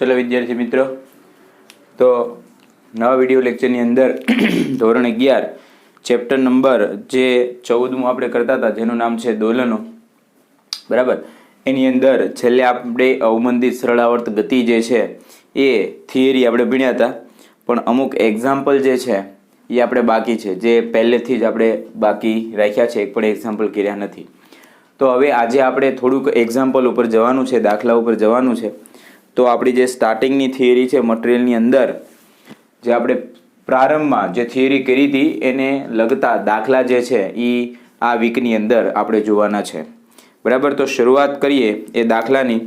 चलो विद्यार्थी मित्रों, तो नवा विडियो लेक्चर अंदर धोरण 11 चैप्टर नंबर जे 14 આપણે કરતા હતા, જેનું નામ છે દોલનો, બરાબર. એની અંદર છેલ્લે આપણે અવમંદિત સરળાવર્ત ગતિ જે છે એ થિયરી આપણે ભણ્યા હતા, પણ અમુક એક્ઝામ્પલ જે છે એ આપણે બાકી છે, જે પહેલેથી જ આપણે બાકી રાખ્યા છે, એક પણ એક્ઝામ્પલ કર્યા નથી. તો હવે આજે આપણે થોડુંક એક્ઝામ્પલ ઉપર જવાનું છે, દાખલા ઉપર જવાનું છે. તો આપણી જે સ્ટાર્ટિંગની થિયરી છે મટીરિયલની અંદર, જે આપણે પ્રારંભમાં જે થિયરી કરી હતી એને લગતા દાખલા જે છે એ આ વીકની અંદર આપણે જોવાના છે, બરાબર. તો શરૂઆત કરીએ એ દાખલાની.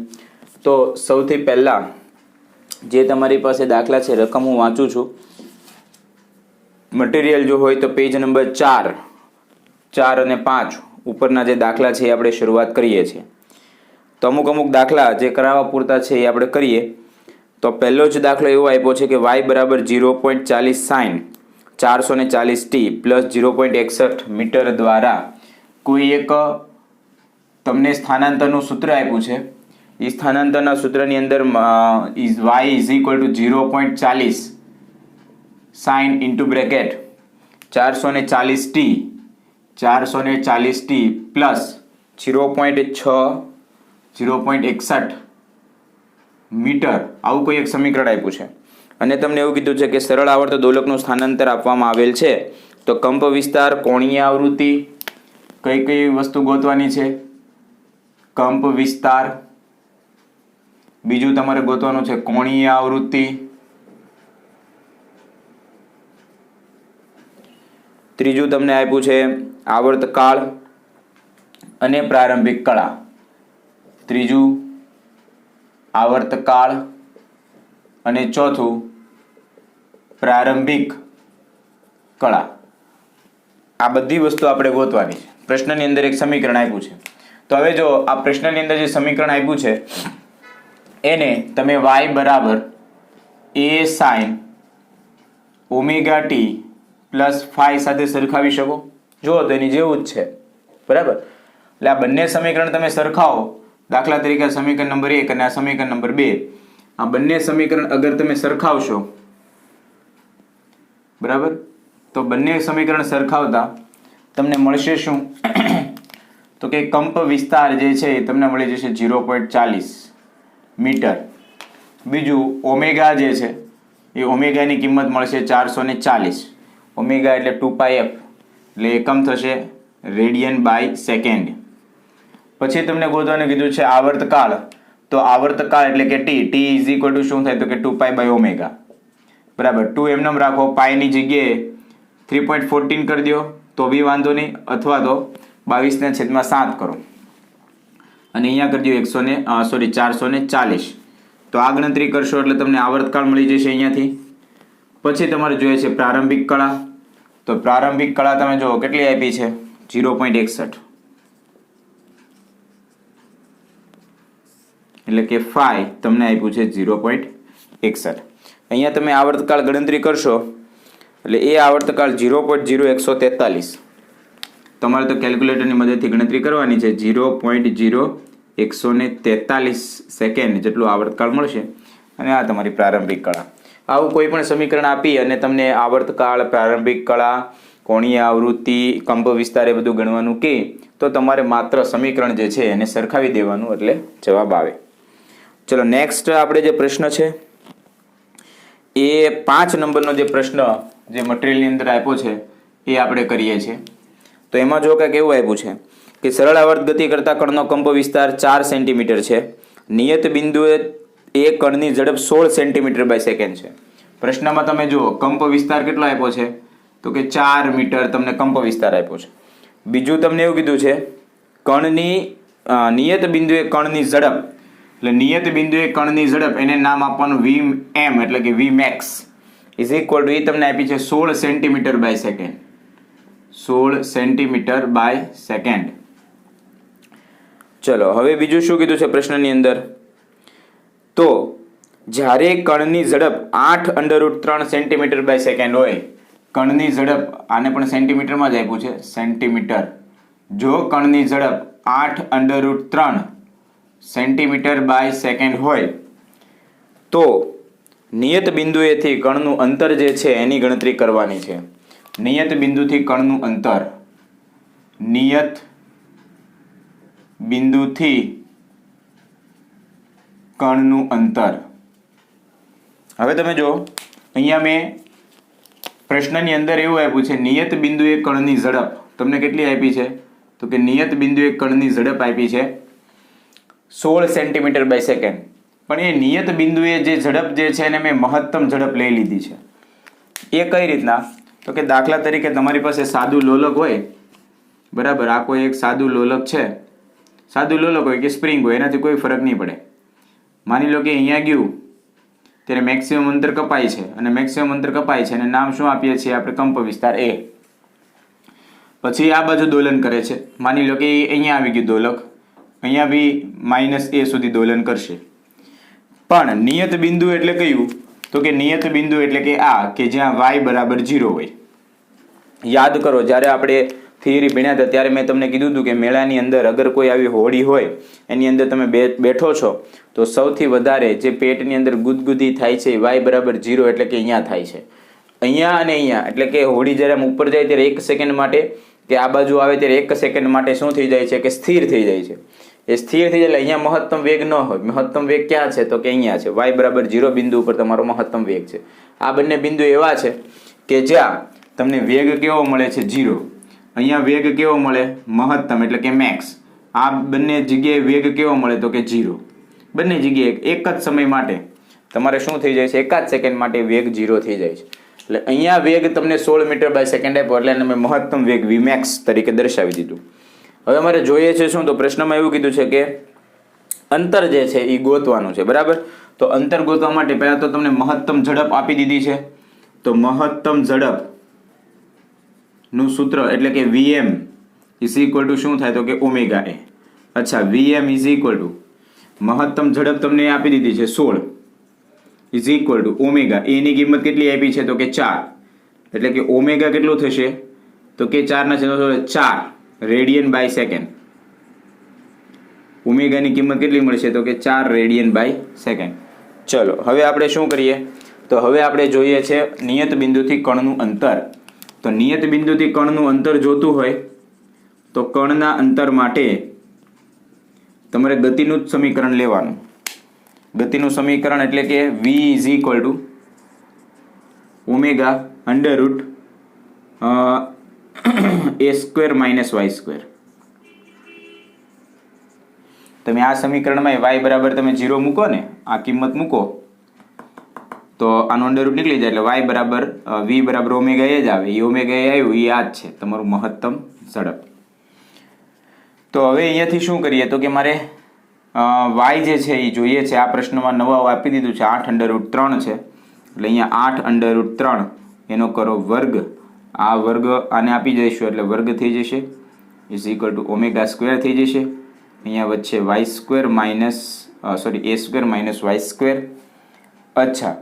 તો સૌથી પહેલાં જે તમારી પાસે દાખલા છે, રકમ હું વાંચું છું. મટીરિયલ જો હોય તો પેજ નંબર 4 અને 5 ઉપરના જે દાખલા છે એ આપણે શરૂઆત કરીએ છીએ. તો અમુક દાખલા જે કરાવવા પૂરતા છે એ આપણે કરીએ. તો પહેલો જ દાખલો એવો આપ્યો છે કે y બરાબર 0.40 sin 440t પ્લસ 0.61 મીટર દ્વારા કોઈ એક તમને સ્થાનાંતરનું સૂત્ર આપ્યું છે. એ સ્થાનાંતરના સૂત્રની અંદર y is equal to 0.40 sin into bracket 440t plus 0.61 metre, આવું કોઈ એક સમીકરણ આપ્યું છે. અને તમને એવું કીધું છે કે સરળ આવર્ત દોલકનું સ્થાનાંતર આપવામાં આવેલ છે. તો કંપ વિસ્તાર, કોણીય આવૃત્તિ, કઈ વસ્તુ ગોતવાની છે? કંપ વિસ્તાર, બીજું તમારે ગોતવાનું છે કોણીય આવૃત્તિ, ત્રીજું તમને આપ્યું છે આવર્તકાળ અને પ્રારંભિક કળા. ત્રીજું આવર્તકાળ અને ચોથું પ્રારંભિક કળા. આ બધી વસ્તુ આપણે ગોતવાની છે. પ્રશ્નની અંદર એક સમીકરણ આપ્યું છે. તો હવે જો આ પ્રશ્નની અંદર જે સમીકરણ આપ્યું છે એને તમે y બરાબર a sin omega T plus phi સાથે સરખાવી શકો. જુઓ તો એની જેવું જ છે, બરાબર. એટલે આ બંને સમીકરણ તમે સરખાવો. દાખલા તરીકે સમીકરણ નંબર 1 અને આ સમીકરણ નંબર 2, આ બંને સમીકરણ અગર તમે સરખાવશો, બરાબર, તો બંને સમીકરણ સરખાવતા તમને મળશે શું? તો કે કંપ વિસ્તાર જે છે એ તમને મળી જશે 0.40 મીટર. બીજું ઓમેગા જે છે એ ઓમેગાની કિંમત મળશે 440. ઓમેગા એટલે 2πf, એટલે એકમ થશે રેડિયન બાય સેકન્ડ. પછી તમને ગોતવાનું કીધું છે આવર્તકાળ. તો આવર્તકાળ એટલે કે t ઇઝ ઇક્વલ ટુ શું થાય? તો કે 2π બાય ઓમેગા, બરાબર. 2 એમનેમ રાખો, પાઈની જગ્યાએ 3.14 કરી દો તો બી વાંધો નહીં, અથવા તો 22/7 કરો અને અહીંયા કરી દો 440. તો આ ગણતરી કરશો એટલે તમને આવર્તકાળ મળી જશે અહીંયાથી. પછી તમારે જોઈએ છે પ્રારંભિક કળા. તો પ્રારંભિક કળા તમે જુઓ કેટલી આપી છે? 0.61, એટલે કે ફાઈ તમને આપ્યું છે 0.61. અહીંયા તમે આવર્તકાળ ગણતરી કરશો એટલે એ આવર્તકાળ 0.0143. તમારે તો કેલ્ક્યુલેટરની મદદથી ગણતરી કરવાની છે. 0.0143 સેકન્ડ જેટલું આવર્તકાળ મળશે. અને આ તમારી પ્રારંભિક કળા. આવું કોઈ પણ સમીકરણ આપી અને તમને આવર્તકાળ, પ્રારંભિક કળા, કોણીય આવૃત્તિ, કંપ વિસ્તાર એ બધું ગણવાનું કે તો તમારે માત્ર સમીકરણ જે છે એને સરખાવી દેવાનું, એટલે જવાબ આવે. ચલો નેક્સ્ટ આપણે જે પ્રશ્ન છે એ 5 નંબરનો જે પ્રશ્ન જે મટીરિયલની અંદર આપ્યો છે એ આપણે કરીએ છીએ. તો એમાં જો કંઈક એવું આપ્યું છે કે સરળ આવર્ત ગતિ કરતા કણનો કંપ વિસ્તાર 4 સેન્ટીમીટર છે. નિયત બિંદુએ એ કણની ઝડપ 16 સેન્ટીમીટર બાય સેકન્ડ છે. પ્રશ્નમાં તમે જુઓ કંપ વિસ્તાર કેટલો આપ્યો છે? તો કે 4 મીટર તમને કંપ વિસ્તાર આપ્યો છે. બીજું તમને એવું કીધું છે કણની નિયત બિંદુએ કણની ઝડપ, એટલે નિયત બિંદુએ કણની ઝડપ એને નામ આપવાનું vm, એટલે કે vmax ઇઝ ઇક્વલ ટુ એ તમને આપી છે 16 centimetre by second. 16 centimetre by second. ચલો હવે બીજું શું કીધું છે પ્રશ્નની અંદર? તો જ્યારે કણની ઝડપ 8√3 સેન્ટીમીટર બાય સેકન્ડ હોય, કણની ઝડપ, આને પણ સેન્ટીમીટરમાં જ આપ્યું છે, સેન્ટીમીટર. જો કણની ઝડપ 8√3 સેન્ટીમીટર બાય સેકન્ડ હોય તો નિયત બિંદુએથી કણનું અંતર જે છે એની ગણતરી કરવાની છે. નિયત બિંદુથી કણનું અંતર, નિયત બિંદુથી કણનું અંતર. હવે તમે જો અહીંયા મેં પ્રશ્નની અંદર એવું આપ્યું છે, નિયત બિંદુએ કણની ઝડપ તમને કેટલી આપી છે? તો કે નિયત બિંદુએ કણની ઝડપ આપી છે 16 સેન્ટીમીટર બાય સેકન્ડ. પણ એ નિયત બિંદુએ જે ઝડપ જે છે એને મેં મહત્તમ ઝડપ લઈ લીધી છે. એ કઈ રીતના? તો કે દાખલા તરીકે તમારી પાસે સાદું લોલક હોય, બરાબર, આ કોઈ એક સાદું લોલક છે, સાદું લોલક હોય કે સ્પ્રિંગ હોય, એનાથી કોઈ ફરક નહીં પડે. માની લો કે અહીંયા ગયું ત્યારે મેક્સિમમ અંતર કપાય છે, અને મેક્સિમમ અંતર કપાય છે અને નામ શું આપીએ છીએ આપણે? કંપ વિસ્તાર A. પછી આ બાજુ દોલન કરે છે, માની લો કે અહીંયા આવી ગયું દોલક, અહીંયા બી -A સુધી દોલન કરશે. પણ નિયત બિંદુ એટલે કયું? તો કે નિયત બિંદુ એટલે કે આ કે જ્યાં y બરાબર 0 હોય. યાદ કરો, જ્યારે આપણે થિયરી ભણ્યા હતા ત્યારે મેં તમને કીધું હતું કે મેળાની અંદર અગર કોઈ આવી હોડી હોય, એની અંદર તમે બેઠો છો, તો સૌથી વધારે જે પેટની અંદર ગુદગુદી થાય છે y બરાબર 0 એટલે કે અહીંયા થાય છે. અહીંયા અને અહીંયા એટલે કે હોડી જ્યારે આમ ઉપર જાય ત્યારે 1 સેકન્ડ માટે કે આ બાજુ આવે ત્યારે 1 સેકન્ડ માટે શું થઈ જાય છે કે સ્થિર થઈ જાય છે. એ સ્થિર થઈ જાય એટલે અહીંયા મહત્તમ વેગ ન હોય. મહત્તમ વેગ ક્યાં છે? તો કે અહીંયા છે, y બરાબર 0 બિંદુ ઉપર તમારો મહત્તમ વેગ છે. આ બંને બિંદુ એવા છે કે જ્યાં તમને વેગ કેવો મળે છે? 0. અહીંયા વેગ કેવો મળે? મહત્તમ એટલે કે મેક્સ. આ બંને જગ્યાએ વેગ કેવો મળે? તો કે 0. બંને જગ્યાએ એક જ સમય માટે તમારે શું થઈ જાય છે? એકાદ સેકન્ડ માટે વેગ 0 થઈ જાય છે. એટલે અહીંયા વેગ તમને 16 મીટર બાય સેકન્ડ આપ્યો, એટલે અમે મહત્તમ વેગ Vmax તરીકે દર્શાવી દીધું. હવે અમારે જોઈએ છે શું? તો પ્રશ્નમાં એવું કીધું છે કે અંતર જે છે એ ગોતવાનું છે, બરાબર. તો અંતર ગોતવા માટે પહેલા તો તમને મહત્તમ ઝડપ આપી દીધી છે. તો મહત્તમ ઝડપ નું સૂત્ર એટલે કે Vm ઇઝ ઇક્વલ ટુ શું થાય? તો કે ઓમેગા A. અચ્છા, Vm ઇઝ ઇક્વલ ટુ મહત્તમ ઝડપ તમને આપી દીધી છે 16 is equal to omega A ની કિંમત કેટલી આપી છે? તો કે 4. એટલે કે ઓમેગા કેટલું થશે? તો કે 4 રેડિયન બાય સેકન્ડ. ઓમેગાની કિંમત કેટલી મળશે? તો કે 4 રેડિયન બાય સેકન્ડ. ચલો હવે આપણે શું કરીએ? તો હવે આપણે જોઈએ છે નિયત બિંદુથી કણનું અંતર. તો નિયત બિંદુથી કણનું અંતર જોતું હોય તો કણના અંતર માટે તમારે ગતિનું જ સમીકરણ લેવાનું. ગતિનું સમીકરણ એટલે કે v is equal to omega under route a² minus y². તમે આ સમીકરણમાં y બરાબર તમે 0 મૂકો ને, આ કિંમત મૂકો તો આનો અંડર રૂટ નીકળી જાય, એટલે y બરાબર v બરાબર ઓમેગા એ જ આવે. એ ઓમેગા એ આવ્યું એ આ જ છે તમારું મહત્તમ ઝડપ. તો હવે અહીંયાથી શું કરીએ? તો કે મારે y જે છે એ જોઈએ છે. આ પ્રશ્નમાં નવા આપી દીધું છે 8 અંડર રૂટ 3 છે, એટલે અહીંયા 8 અંડર રૂટ 3 એનો કરો વર્ગ. આ વર્ગ આને આપી જઈશું એટલે વર્ગ થઈ જશે ઇઝ ઇક્વલ ટુ ઓમેગા² થઈ જશે. અહીંયા વચ્ચે y² minus a² minus y². અચ્છા,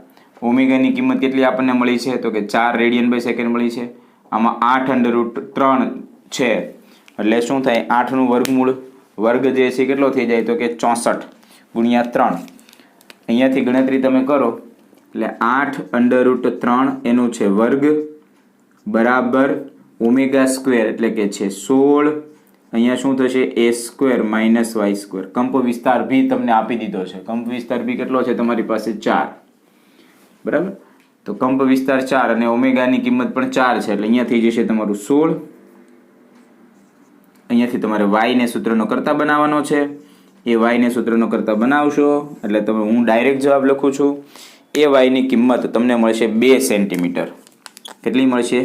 ઓમેગાની કિંમત કેટલી આપણને મળી છે? તો કે 4 રેડિયન બાય સેકન્ડ મળી છે. આમાં 8 અંડર રૂટ 3 છે એટલે શું થાય? 8નું વર્ગમૂળ, વર્ગ જે છે કેટલો થઈ જાય? તો કે 64 ગુણ્યા 3. અહીંયાથી ગણતરી તમે કરો એટલે 8 અંડર રૂટ 3 એનું છે વર્ગ બરાબર ઓમેગા² એટલે કે છે 16. અહીંયા શું થશે? a² minus y². કંપ વિસ્તાર ભી તમને આપી દીધો છે. કંપ વિસ્તાર ભી કેટલો છે તમારી પાસે? 4, બરાબર. તો કંપ વિસ્તાર 4 અને ઓમેગાની કિંમત પણ 4 છે એટલે અહીંયા થઈ જશે તમારું 16. અહીંયાથી તમારે y ને સૂત્રનો કરતા બનાવવાનો છે. એ y ને સૂત્રનો કરતા બનાવશો એટલે તમે હું ડાયરેક્ટ જવાબ લખું છું. એ y ની કિંમત તમને મળશે 2 સેન્ટીમીટર. કેટલી મળશે?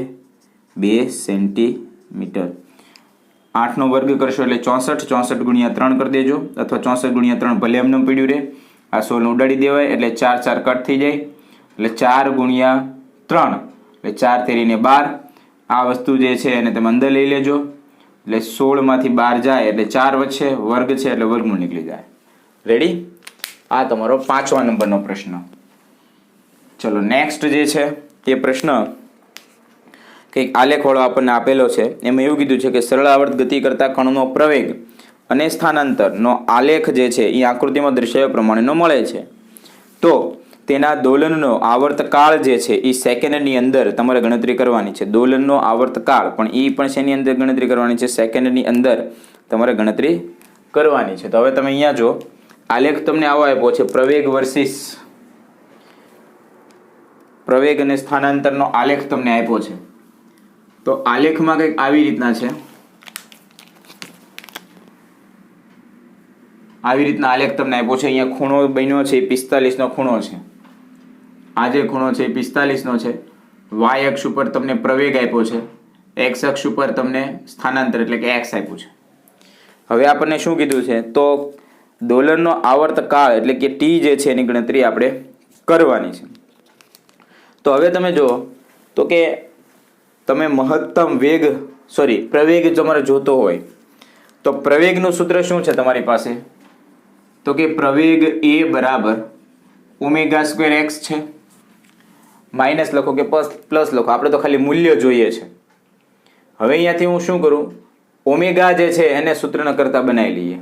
2 સેન્ટીમીટર. 8નો વર્ગ કરશો એટલે 64. 64 ગુણ્યા 3 કરી દેજો, અથવા 64 ગુણ્યા 3 ભલે એમને પડ્યું રહે. આ 16 ઉડાડી દેવાય એટલે 4 કટ થઈ જાય, એટલે 4 ગુણ્યા 3 એટલે 4 તેરીને 12. આ વસ્તુ જે છે એને તમે અંદર લઈ લેજો એટલે 16 માંથી 12 જાય એટલે 4 વચ્ચે વર્ગ છે એટલે વર્ગમૂળ નીકળી જાય. રેડી? આ તમારો 5મા નંબરનો પ્રશ્ન. ચલો નેક્સ્ટ જે છે તે પ્રશ્ન કંઈક આલેખવાળો આપણને આપેલો છે. એમાં એવું કીધું છે કે સરળ આવર્ત ગતિ કરતા કણનો પ્રવેગ અને સ્થાનાંતરનો આલેખ જે છે એ આકૃતિમાં દર્શાવ્યા પ્રમાણેનો મળે છે. તો તેના દોલનનો આવર્તકાળ જે છે એ સેકન્ડની અંદર તમારે ગણતરી કરવાની છે. દોલનનો આવર્તકાળ પણ એ પણ શેની અંદર ગણતરી કરવાની છે? સેકન્ડની અંદર તમારે ગણતરી કરવાની છે. તો હવે તમે અહીંયા જો આલેખ તમને આવો આપ્યો છે, પ્રવેગ અને સ્થાનાંતરનો આલેખ તમને આપ્યો છે. તો આલેખમાં કંઈક આવી રીતના છે, આવી રીતના આલેખ તમને આપ્યો છે. અહીંયા ખૂણો બન્યો છે 45 નો ખૂણો છે. આ જે ખૂણો છે એ 45 નો છે. વાય અક્ષ ઉપર તમને પ્રવેગ આપ્યો છે, એક્સ અક્ષ ઉપર તમને સ્થાનાંતર એટલે કે એક્સ આપ્યું છે. હવે આપણને શું કીધું છે? તો દોલનનો આવર્તકાળ એટલે કે ટી જે છે એની ગણતરી આપણે કરવાની છે. તો હવે તમે જુઓ તો કે તમે મહત્તમ પ્રવેગ તમારે જોતો હોય તો પ્રવેગનું સૂત્ર શું છે તમારી પાસે? તો કે પ્રવેગ એ બરાબર ઓમેગા સ્ક્વેર એક્સ છે. માઇનસ લખો કે પ્લસ લખો, આપણે તો ખાલી મૂલ્ય જોઈએ છે. હવે અહીંયાથી હું શું કરું? ઓમેગા જે છે એને સૂત્રનો કરતા બનાવી લઈએ.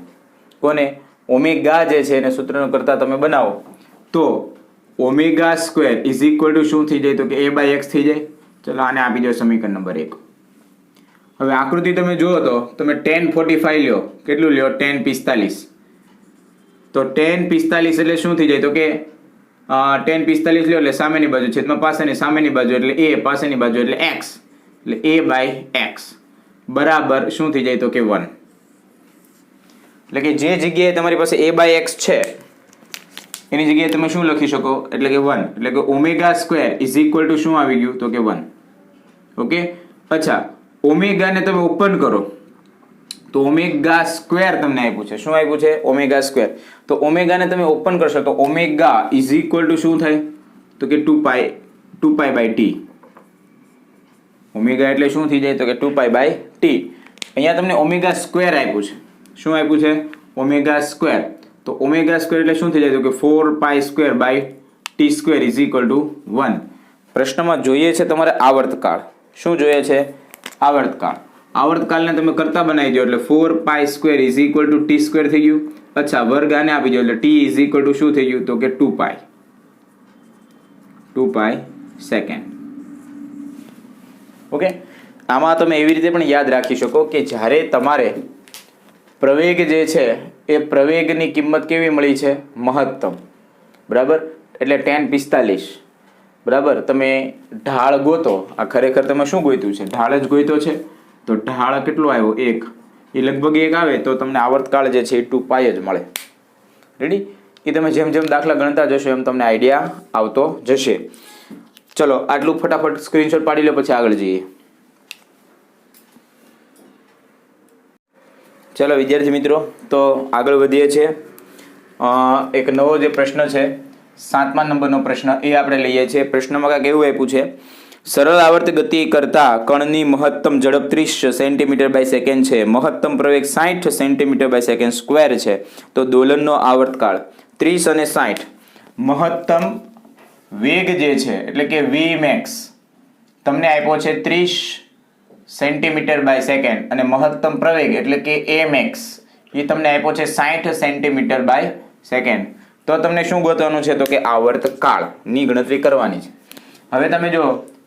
કોને? ઓમેગા જે છે એને સૂત્રનો કરતા તમે બનાવો તો omega square is equal to શું થઈ જાય? તો કે a બાય એક્સ થઈ જાય. ચલો આને આપી દો સમીકરણ નંબર 1. હવે આકૃતિ તમે જુઓ તો તમે tan 45 લ્યો. કેટલું લ્યો? tan 45. તો tan 45 એટલે શું થઈ જાય? તો કે tan 45 લ્યો એટલે સામેની બાજુ છેદમાં પાસેની, સામેની બાજુ એટલે a, પાસેની બાજુ એટલે x, એટલે a બાય એક્સ બરાબર શું થઈ જાય? તો કે 1. એટલે કે જે જગ્યાએ તમારી પાસે a બાય એક્સ છે એની જગ્યાએ તમે શું લખી શકો? એટલે કે 1. એટલે કે omega square is equal to શું આવી ગયું? તો કે 1. ઓકે. અચ્છા, ઓમેગાને તમે ઓપન કરો તો ઓમેગા સ્ક્વેર તમને આપ્યું છે. શું આપ્યું છે? Omega square. તો ઓમેગાને તમે ઓપન કરશો તો ઓમેગા ઇઝ ઇક્વલ ટુ શું થાય? તો કે 2 પાઈ બાય ટી. ઓમેગા એટલે શું થઈ જાય? તો કે 2 પાઈ બાય ટી. અહીંયા તમને ઓમેગા સ્ક્વેર આપ્યું છે. શું આપ્યું છે? Omega square. તો ઓમેગા સ્ક્વેર એટલે શું થઈ જાય? તો કે 4 pi square by T square is equal to 1. પ્રશ્નમાં જોઈએ છે તમારે આવર્તકાળ. શું જોઈએ છે? આવર્તકાળ. આવર્તકાળને તમે કરતા બનાવી દો એટલે 4 pi square is equal two T square થઈ ગયું. અચ્છા, વર્ગ આને આપી દો એટલે ટી ઇઝ ઇક્વલ ટુ શું થઈ ગયું? તો કે 2 પાઈ સેકન્ડ. ઓકે. આમાં તમે એવી રીતે પણ યાદ રાખી શકો કે જ્યારે તમારે પ્રવેગ જે છે એ પ્રવેગની કિંમત કેવી મળી છે? મહત્તમ. બરાબર. એટલે tan 45. બરાબર. તમે ઢાળ ગોતો. આ ખરેખર તમે શું ગોત્યું છે? ઢાળ જ ગોત્યો છે. તો ઢાળ કેટલો આવ્યો? 1. એ લગભગ 1 આવે તો તમને આવર્તકાળ જે છે એ 2 પાઈ જ મળે. રેડી? એ તમે જેમ જેમ દાખલા ગણતા જશો એમ તમને આઈડિયા આવતો જશે. ચલો આટલું ફટાફટ સ્ક્રીનશોટ પાડી લો, પછી આગળ જઈએ. ચલો વિદ્યાર્થી મિત્રો, તો આગળ વધીએ છીએ. એક નવો જે પ્રશ્ન છે 7મા નંબરનો પ્રશ્ન એ આપણે લઈએ છીએ. પ્રશ્નમાં કાંઈક એવું આપ્યું છે, સરળ આવર્ત ગતિ કરતા કણની મહત્તમ ઝડપ 30 સેન્ટીમીટર બાય સેકન્ડ છે, મહત્તમ પ્રવેગ 60 સેન્ટીમીટર બાય સેકન્ડ સ્ક્વેર છે, તો દોલનનો આવર્તકાળ 30 અને 60. મહત્તમ વેગ જે છે એટલે કે v max તમને આપ્યો છે 30 સેન્ટીમીટર બાય સેકન્ડ અને મહત્તમ પ્રવેગ એટલે કે a max એ તમને આપ્યો છે 60 સેન્ટીમીટર બાય સેકન્ડ. તો તમને શું ગોતવાનું છે? તો કે આવર્તકાળની ગણતરી કરવાની છે. હવે તમે જો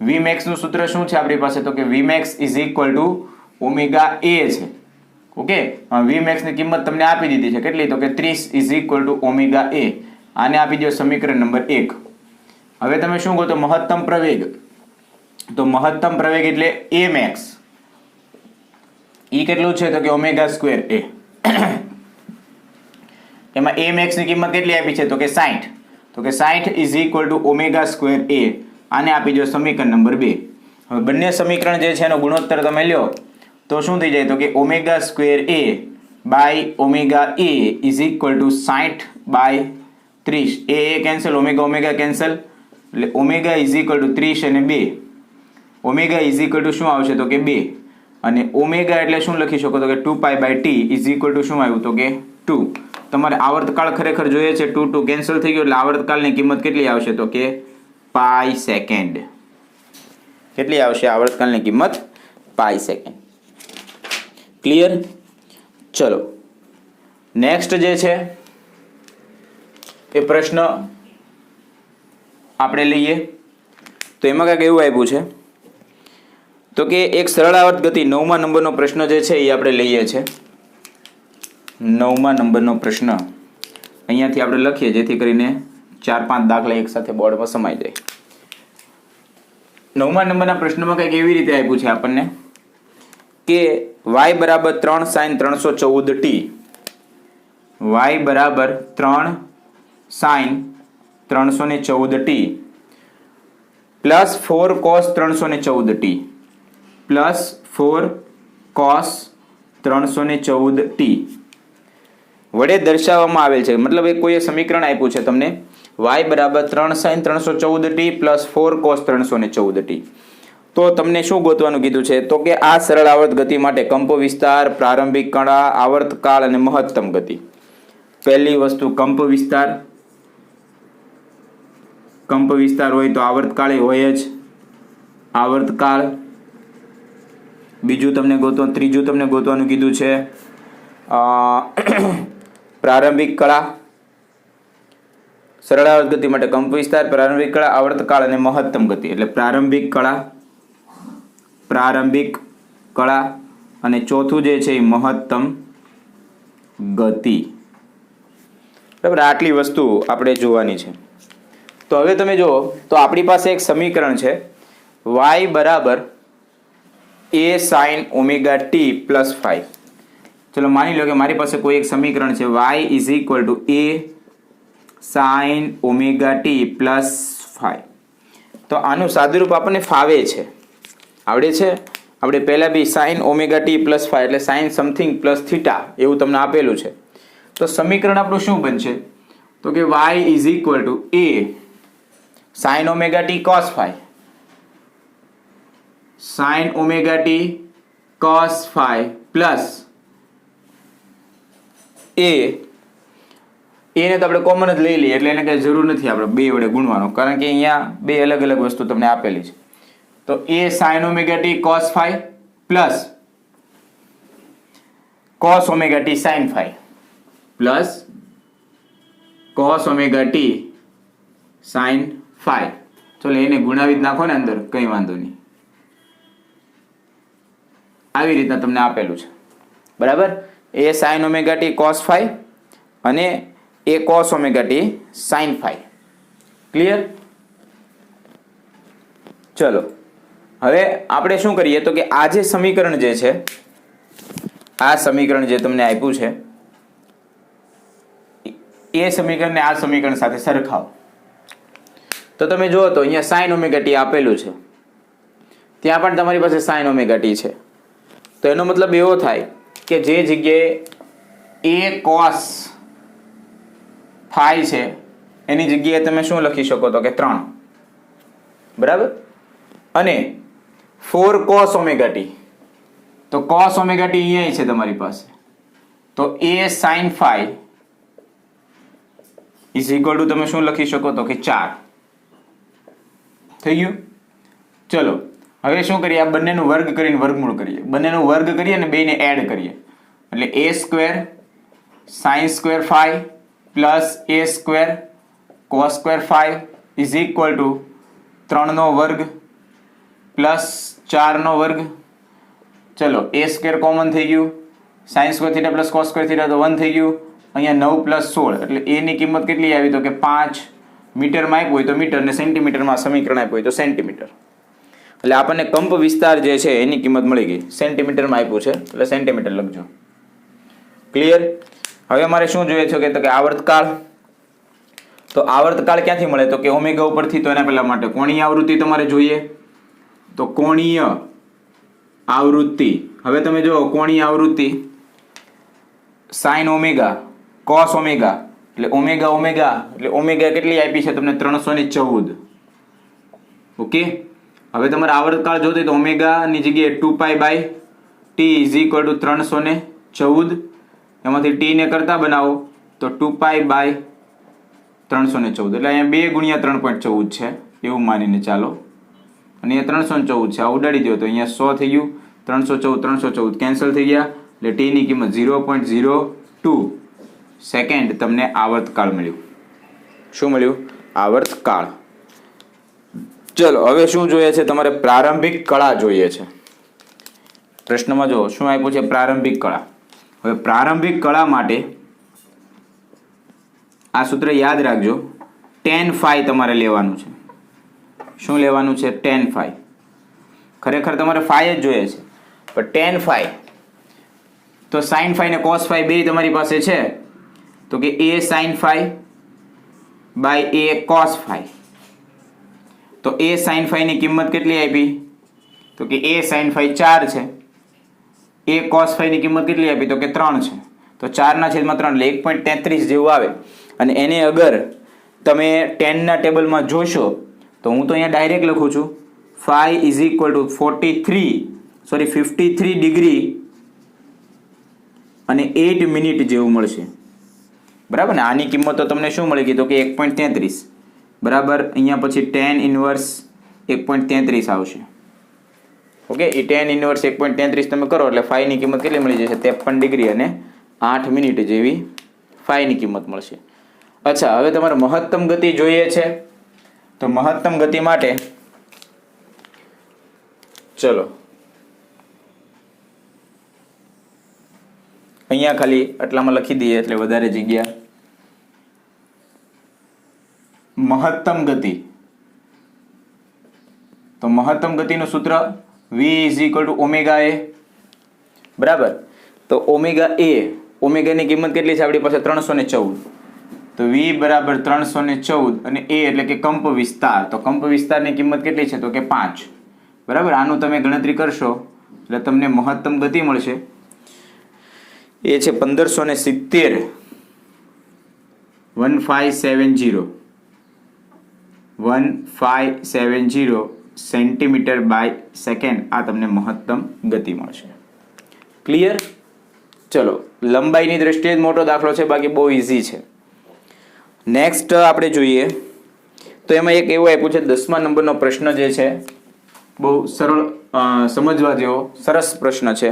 Vmax નું સૂત્ર શું છે આપણી પાસે? તો કે Vmax is equal to omega a છે. ઓકે. Vmax ની કિંમત તમને આપી દીધી છે. કેટલી? તો કે 30 is equal to omega a. આને આપી દો સમીકરણ નંબર 1. હવે તમે શું ગોતો? મહત્તમ પ્રવેગ. તો મહત્તમ પ્રવેગ એટલે a max. ઈ કેટલું છે? તો કે ઓમેગા સ્ક્વેર a. એમાં a max ની કિંમત કેટલી આપી છે? તો કે 60. તો કે 60 is equal to omega square a. આને આપી દો સમીકરણ નંબર 2. હવે બંને સમીકરણ જે છે એનો ગુણોત્તર તમે લ્યો તો શું થઈ જાય? તો કે omega square a by omega a is equal to 60 by 30. a cancel, omega cancel, એટલે ઓમેગા ઇઝ ઇક્વલ ટુ 30 અને 2. ઓમેગા ઇઝ ઇક્વલ ટુ શું આવશે? તો કે 2. અને ઓમેગા એટલે શું લખી શકો? તો કે 2 pi by t is equal to શું આવ્યું? તો કે 2. તમારે આવર્તકાળ ખરેખર જોઈએ છે, 2 કેન્સલ થઈ ગયો એટલે આવર્તકાળની કિંમત કેટલી આવશે? તો કે પાઈ સેકન્ડ. કેટલી આવશે આવર્તકાળની કિંમત? પાઈ સેકન્ડ. ક્લિયર? ચલો નેક્સ્ટ જે છે એ પ્રશ્ન આપણે લઈએ તો એમાં કાંઈક એવું આપ્યું છે તો કે એક સરળ આવર્ત ગતિ 9મા નંબરનો પ્રશ્ન જે છે એ આપણે લઈએ છીએ. 9મા નંબરનો પ્રશ્ન અહીંયાથી આપણે લખીએ જેથી કરીને 4-5 દાખલા એક સાથે બોર્ડમાં સમાઈ જાય. 9મા નંબરના પ્રશ્નમાં કંઈક એવી રીતે આપ્યું છે આપણને કે y બરાબર 3 sin 314t, y બરાબર 3 sin 314t plus 4 cos 314t plus 4 cos 314t વડે દર્શાવવામાં આવેલ છે. મતલબ એક કોઈ સમીકરણ આપ્યું છે તમને y બરાબર 3 sin 314t plus 4 cos 314t. તો તમને શું ગોતવાનું કીધું છે તો કે આ સરળ આવર્ત ગતિ માટે કંપ વિસ્તાર, પ્રારંભિક કળા, આવર્તકાળ અને મહત્તમ ગતિ. પહેલી વસ્તુ કંપ વિસ્તાર. કંપ વિસ્તાર હોય તો આવર્તકાળ હોય જ, આવર્તકાળ. ત્રીજું તમને ગોતવાનું કીધું છે પ્રારંભિક કળા. સરળ આવર્ત ગતિ માટે કંપ વિસ્તાર, પ્રારંભિક કળા, આવર્તકાળ અને મહત્તમ ગતિ. એટલે પ્રારંભિક કળા અને ચોથું જે છે એ મહત્તમ ગતિ. બરાબર, આટલી વસ્તુ આપણે જોવાની છે. તો હવે તમે જુઓ તો આપણી પાસે એક સમીકરણ છે y બરાબર a sin omega t plus 5. ચલો માની લો કે મારી પાસે કોઈ એક સમીકરણ છે y is equal to a sin omega t plus 5. તો આનું સાદુરૂપ આપણને ફાવે છે, આવડે છે. આપણે પહેલાં બી sin omega t પ્લસ 5 એટલે sin સમથિંગ પ્લસ થીટા એવું તમને આપેલું છે. તો સમીકરણ આપણું શું બનશે તો કે y is equal to a sin omega t cos 5, sin omega t cos 5 plus a. એને તો આપણે કોમન જ લઈ લઈએ એટલે એને કંઈ જરૂર નથી આપણે બે વડે ગુણવાનો, કારણ કે અહીંયા બે અલગ અલગ વસ્તુ તમને આપેલી છે. તો a sin omega t cos 5 plus cos omega t sin 5 plus cos omega t sin 5. ચલો એને ગુણાવી જ નાખો ને અંદર, કંઈ વાંધો નહીં. આવી રીતના તમને આપેલું છે. બરાબર, a sin omega t cos 5 અને a cos omega t sin 5. Clear? ચલો હવે આપણે શું કરીએ તો કે આ જે સમીકરણ જે છે, આ સમીકરણ જે તમને આપ્યું છે એ સમીકરણને આ સમીકરણ સાથે સરખાવો. તો તમે જુઓ તો અહીંયા sin omega t આપેલું છે, ત્યાં પણ તમારી પાસે sin omega t છે. તો એનો મતલબ એવો થાય કે જે જગ્યાએ a cos 5 છે એની જગ્યાએ તમે શું લખી શકો તો કે 3. બરાબર, અને 4 cos omega t, તો cos omega t અહીંયા છે તમારી પાસે. તો a sin 5 is equal two તમે શું લખી શકો તો કે 4. થઈ ગયું? ચલો હવે શું કરીએ, આ બંનેનું વર્ગ કરીને વર્ગમૂળ કરીએ, બંનેનું વર્ગ કરીએ અને બેને એડ કરીએ. એટલે a square sin square 5 plus a square cos square 5 is equal to 3નો વર્ગ પ્લસ 4નો વર્ગ. ચલો a સ્ક્વેર કોમન થઈ ગયું, sin square theta plus cos square theta તો 1 થઈ ગયું. અહીંયા 9 પ્લસ 16 એટલે a ની કિંમત કેટલી આવી તો કે 5 મીટરમાં આપ્યું હોય તો મીટર ને સેન્ટીમીટરમાં સમીકરણ આપ્યું હોય તો સેન્ટીમીટર. એટલે આપણને કંપ વિસ્તાર જે છે એની કિંમત મળી ગઈ. સેન્ટીમીટરમાં આપ્યું છે એટલે સેન્ટીમીટર લખજો. ક્લિયર? હવે અમારે શું જોઈએ છે કે તો કે આવર્તકાળ. તો આવર્તકાળ ક્યાંથી મળે તો કે ઓમેગા ઉપરથી. તો એના પહેલા માટે કોણીય આવૃત્તિ તમારે જોઈએ. તો કોણીય આવૃત્તિ, હવે તમે જો કોણીય આવૃત્તિ sin ઓમેગા cos ઓમેગા એટલે ઓમેગા ઓમેગા એટલે ઓમેગા કેટલી આપી છે તમને 314. ઓકે, હવે તમારે આવર્તકાળ જોતી તો ઓમેગા ની જગ્યાએ 2π/t ઇઝ ઇક્વલ ટુ 314. એમાંથી t ને કરતા બનાવો તો 2π/314 એટલે અહીંયા 2 ગુણ્યા 3.14 છે એવું માનીને ચાલો. અને અહીંયા 314 છે, આ ઉડાડી દો તો અહીંયા 100 થઈ ગયું. 314 કેન્સલ થઈ ગયા એટલે t ની કિંમત 0.02 સેકન્ડ તમને આવર્તકાળ મળ્યું. શું મળ્યું? આવર્તકાળ. ચલો હવે શું જોઈએ છે? તમારે પ્રારંભિક કળા જોઈએ છે. પ્રશ્નમાં જો શું આપ્યું છે? પ્રારંભિક કળા. હવે પ્રારંભિક કળા માટે આ સૂત્ર યાદ રાખજો. tan phi તમારે લેવાનું છે. શું લેવાનું છે? tan phi. ખરેખર તમારે phi જ જોઈએ છે, પણ tan phi તો sin phi ને cos phi બે તમારી પાસે છે, તો કે a sin phi by a cos phi. તો a sin phi ની કિંમત કેટલી આપી? તો કે a sin phi 4 છે. a cos phi ની કિંમત કેટલી આપી? તો કે 3 છે. તો 4/3 એટલે 1.33 જેવું આવે. અને એને અગર તમે tan ના ટેબલમાં જોશો તો હું તો અહીંયા ડાયરેક્ટ લખું છું phi is equal two 53 degree અને 8 મિનિટ જેવું મળશે. બરાબર ને? આની કિંમત તો તમને શું મળી ગઈ? તો કે 1.33 બરાબર. અહીંયા પછી tan ઇન્વર્સ 1.33 આવશે. ઓકે, એ tan ઇન્વર્સ 1.33 તમે કરો એટલે phi ની કિંમત કેટલી મળી જશે? 53 ડિગ્રી અને 8 મિનિટ જેવી phi ની કિંમત મળશે. અચ્છા, હવે તમારે મહત્તમ ગતિ જોઈએ છે. તો મહત્તમ ગતિ માટે ચલો અહીંયા ખાલી આટલામાં લખી દઈએ એટલે વધારે જગ્યા. મહત્તમ ગતિ, તો મહત્તમ ગતિનું સૂત્ર v is equal to omega એ. બરાબર. તો ઓમેગા એ, ઓમેગાની કિંમત કેટલી છે આપણી પાસે? 314. તો v બરાબર 314 અને a એટલે કે કંપ વિસ્તાર. તો કંપ વિસ્તારની કિંમત કેટલી છે? તો કે 5. બરાબર. આનું તમે ગણતરી કરશો એટલે તમને મહત્તમ ગતિ મળશે. એ છે 1570 1570 સેન્ટીમીટર બાય સેકન્ડ. આ તમને મહત્તમ ગતિ મળશે. ક્લિયર? ચલો, લંબાઈની દ્રષ્ટિએ જ મોટો દાખલો છે, બાકી બહુ ઇઝી છે. નેક્સ્ટ આપણે જોઈએ તો એમાં એક એવું આપ્યું છે 10મા નંબરનો પ્રશ્ન જે છે બહુ સરળ, સમજવા જેવો સરસ પ્રશ્ન છે.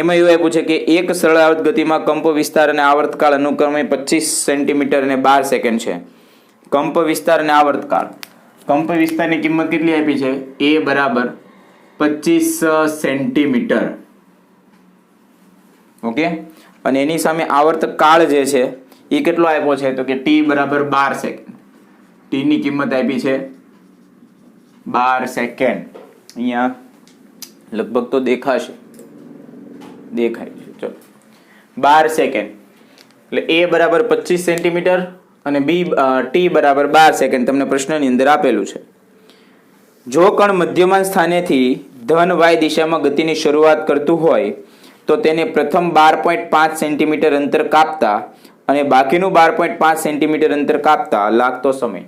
એમાં એવું આપ્યું છે કે એક સરળ આવર્ત ગતિમાં કંપ વિસ્તાર અને આવર્તકાળ અનુક્રમે 25 સેન્ટીમીટર અને 12 સેકન્ડ છે. કંપ વિસ્તાર અને આવર્તકાળ. કંપ વિસ્તારની કિંમત કેટલી આપી છે? a બરાબર 25 સેન્ટીમીટર. ઓકે, અને એની સામે આવર્તકાળ જે છે એ કેટલો આપ્યો છે? તો કે t બરાબર 12 સેકન્ડ. t ની કિંમત આપી છે 12 સેકન્ડ. અહીંયા લગભગ તો દેખાય છે. ચલો, 12 સેકન્ડ એટલે a બરાબર 25 સેન્ટીમીટર અને t બરાબર 12 સેકન્ડ તમને પ્રશ્નની અંદર આપેલું છે. જો કણ મધ્યમાન સ્થાનેથી ધન y દિશામાં ગતિની શરૂઆત કરતું હોય તો તેને પ્રથમ 12.5 સેન્ટીમીટર અંતર કાપતા અને બાકીનું 12.5 સેન્ટીમીટર અંતર કાપતા લાગતો સમય.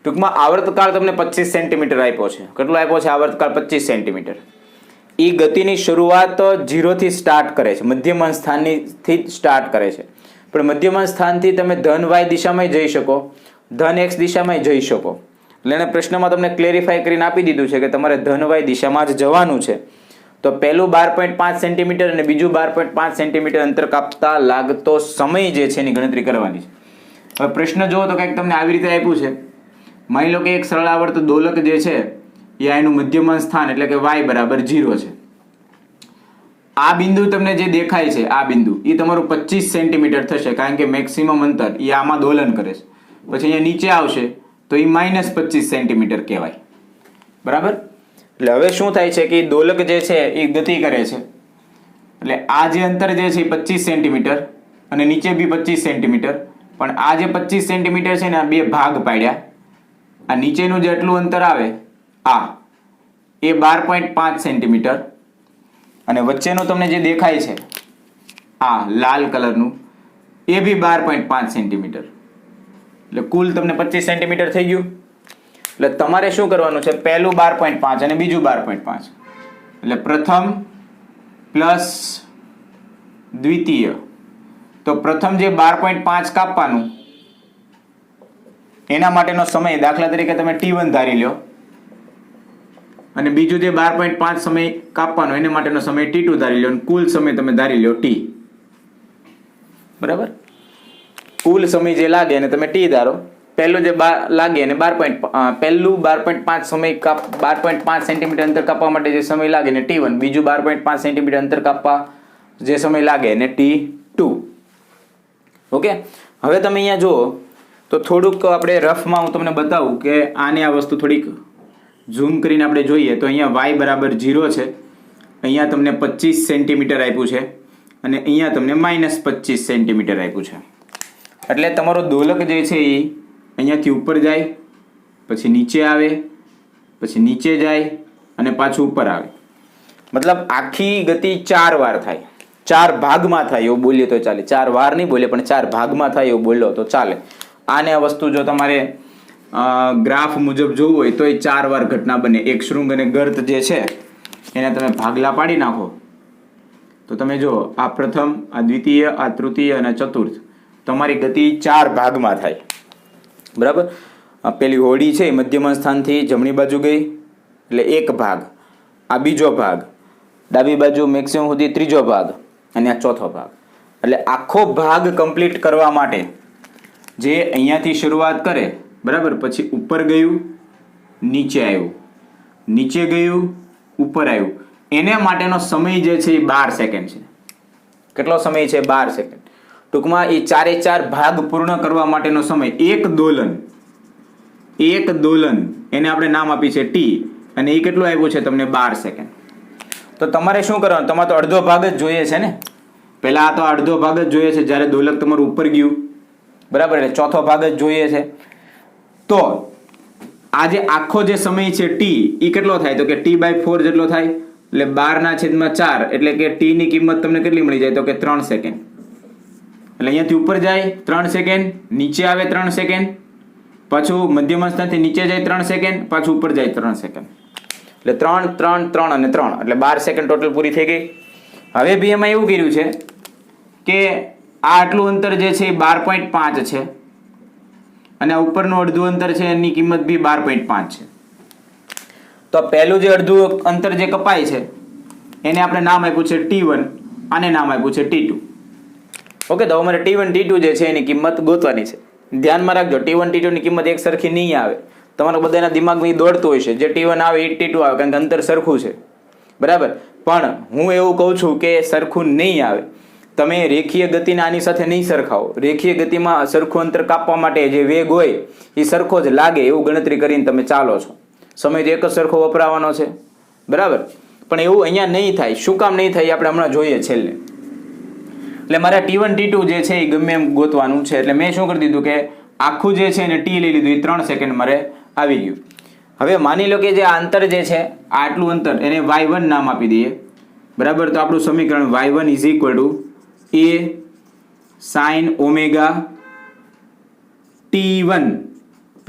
ટૂંકમાં આવર્તકાળ તમને 25 સેન્ટીમીટર આપ્યો છે. કેટલો આપ્યો છે આવર્તકાળ? 25 સેન્ટીમીટર. એ ગતિની શરૂઆત 0 થી સ્ટાર્ટ કરે છે, મધ્યમાન સ્થાનથી સ્ટાર્ટ કરે છે. પણ મધ્યમાન સ્થાનથી તમે ધન y દિશામાં જઈ શકો, ધન x દિશામાં જઈ શકો. એટલે એને પ્રશ્નમાં તમને ક્લેરિફાઈ કરીને આપી દીધું છે કે તમારે ધન y દિશામાં જ જવાનું છે. તો પહેલું 12.5 સેન્ટીમીટર અને બીજું 12.5 સેન્ટીમીટર અંતર કાપતા લાગતો સમય જે છે એની ગણતરી કરવાની છે. હવે પ્રશ્ન જુઓ તો કંઈક તમને આવી રીતે આપ્યું છે. માની લો કે એક સરળ આવર્ત દોલક જે છે એ એનું મધ્યમાન સ્થાન એટલે કે y બરાબર 0 છે. આ બિંદુ તમને જે દેખાય છે, આ બિંદુ એ તમારું 25 સેન્ટીમીટર થશે, કારણ કે મેક્સિમમ અંતર એ આમાં દોલન કરે છે. પછી અહીંયા નીચે આવશે તો એ -25 સેન્ટીમીટર કહેવાય. બરાબર. એટલે હવે શું થાય છે કે દોલક જે છે એ ગતિ કરે છે. એટલે આ જે અંતર જે છે એ 25 સેન્ટીમીટર અને નીચે બી 25 સેન્ટીમીટર. પણ આ જે 25 સેન્ટીમીટર છે ને આ બે ભાગ પાડ્યા. આ નીચેનું જેટલું અંતર આવે આ એ 12.5 સેન્ટીમીટર અને વચ્ચેનું તમને જે દેખાય છે આ લાલ કલરનું એ બી 12.5 સેન્ટીમીટર. એટલે કુલ તમને 25 સેન્ટીમીટર થઈ ગયું. એટલે તમારે શું કરવાનું છે? પહેલું 12.5 અને બીજું 12.5. એટલે પ્રથમ પ્લસ દ્વિતીય. તો પ્રથમ જે 12.5 કાપવાનું એના માટેનો સમય દાખલા તરીકે તમે t1 ધારી લો અને બીજું જે 12.5 સમય કાપવાનો એના માટેનો સમય t2 ધારી લો અને કુલ સમય તમે ધારી લો t. બરાબર. કુલ સમય જે લાગે એને તમે t ધારો પહેલું જે લાગે અને 12.5 પહેલું 12.5 સમય 12.5 સેન્ટીમીટર અંતર કાપવા માટે જે સમય લાગે ને T1, બીજું 12.5 સેન્ટીમીટર અંતર કાપવા જે સમય લાગે ને T2. ઓકે, હવે તમે અહીંયા જુઓ તો થોડુંક આપણે રફમાં હું તમને બતાવું કે આને આ વસ્તુ થોડીક ઝૂમ કરીને આપણે જોઈએ તો અહીંયા y બરાબર 0 છે, અહીંયા તમને 25 સેન્ટીમીટર આપ્યું છે અને અહીંયા તમને -25 સેન્ટીમીટર આપ્યું છે. એટલે તમારો દોલક જે છે એ અહીંયાથી ઉપર જાય, પછી નીચે આવે, પછી નીચે જાય અને પાછું ઉપર આવે. મતલબ આખી ગતિ 4 વાર થાય, 4 ભાગમાં થાય એવું બોલીએ તો ચાલે. 4 વાર નહીં બોલે પણ 4 ભાગમાં થાય એવું બોલો તો ચાલે. આને આ વસ્તુ જો તમારે ગ્રાફ મુજબ જોવું હોય તો એ 4 વાર ઘટના બને. એક શૃંગ અને ગર્ત જે છે એને તમે ભાગલા પાડી નાખો તો તમે જો આ પ્રથમ, આ દ્વિતીય, આ તૃતીય અને ચતુર્થ, તમારી ગતિ 4 ભાગમાં થાય. બરાબર, પેલી હોડી છે મધ્યમ સ્થાનથી જમણી બાજુ ગઈ એટલે 1 ભાગ, આ બીજો ભાગ, ડાબી બાજુ મેક્સિમમ સુધી ત્રીજો ભાગ અને આ ચોથો ભાગ. એટલે આખો ભાગ કમ્પ્લીટ કરવા માટે જે અહીંયાથી શરૂઆત કરે, બરાબર, પછી ઉપર ગયું, નીચે આવ્યું, નીચે ગયું, ઉપર આવ્યું, એને માટેનો સમય જે છે એ 12 સેકન્ડ છે. કેટલો સમય છે? 12 સેકન્ડ. ટૂંકમાં એ 4 ભાગ પૂર્ણ કરવા માટેનો સમય, એક દોલન એને આપણે નામ આપી છે T, અને એ કેટલું આવ્યું છે તમને? 12 સેકન્ડ. તો તમારે શું કરવાનું? તમારે તો અડધો ભાગ જ જોઈએ છે ને. પહેલા તો અડધો ભાગ જ જોઈએ છે જ્યારે દોલક તમારું ઉપર ગયું, બરાબર, એટલે ચોથો ભાગ જ જોઈએ છે. તો આ જે આખો જે સમય છે T એ કેટલો થાય? તો કે T/4 જેટલો થાય. એટલે 12/4 એટલે કે T ની કિંમત તમને કેટલી મળી જાય? તો કે 3 સેકન્ડ. એટલે અહીંયાથી ઉપર જાય 3 સેકન્ડ, નીચે આવે 3 સેકન્ડ, પાછું મધ્યમ સ્થાનથી નીચે જાય 3 સેકન્ડ, પાછું ઉપર જાય 3 સેકન્ડ. એટલે 3, 3, 3 અને 3 એટલે 12 સેકન્ડ ટોટલ પૂરી થઈ ગઈ. હવે બી એમાં એવું કર્યું છે કે આ આટલું અંતર જે છે એ 12.5 છે અને આ ઉપરનું અડધું અંતર છે એની કિંમત બી 12.5 છે. તો પહેલું જે અડધું અંતર જે કપાય છે એને આપણે નામ આપ્યું છે T1, આને નામ આપ્યું છે T2. ઓકે, તો અમારે T1 T2 જે છે એની કિંમત ગોતવાની છે. ધ્યાનમાં રાખજો, T1 T2 ની કિંમત એક સરખી નહીં આવે. તમારા બધાના દિમાગમાં દોડતું હોય છે, જે T1 આવે એ T2 આવે, કારણ કે અંતર સરખું છે, બરાબર. પણ હું એવું કહું છું કે સરખું નહીં આવે. તમે રેખીય ગતિને આની સાથે નહીં સરખાવો. રેખીય ગતિમાં સરખું અંતર કાપવા માટે જે વેગ હોય એ સરખો જ લાગે એવું ગણતરી કરીને તમે ચાલો છો. સમય તો એક જ સરખો વપરાવાનો છે, બરાબર. પણ એવું અહીંયા નહીં થાય. શું કામ નહીં થાય આપણે હમણાં જોઈએ છેલ્લે. એટલે મારે T1 T2 જે છે એ ગમે એમ ગોતવાનું છે. એટલે મેં શું કરી દીધું કે આખું જે છે એને T લઈ લીધું, એ 3 સેકન્ડ મારે આવી ગયું. હવે માની લો કે જે આ અંતર જે છે આટલું અંતર એને y1 નામ આપી દઈએ, બરાબર. તો આપણું સમીકરણ y1 = a sin omega T1 +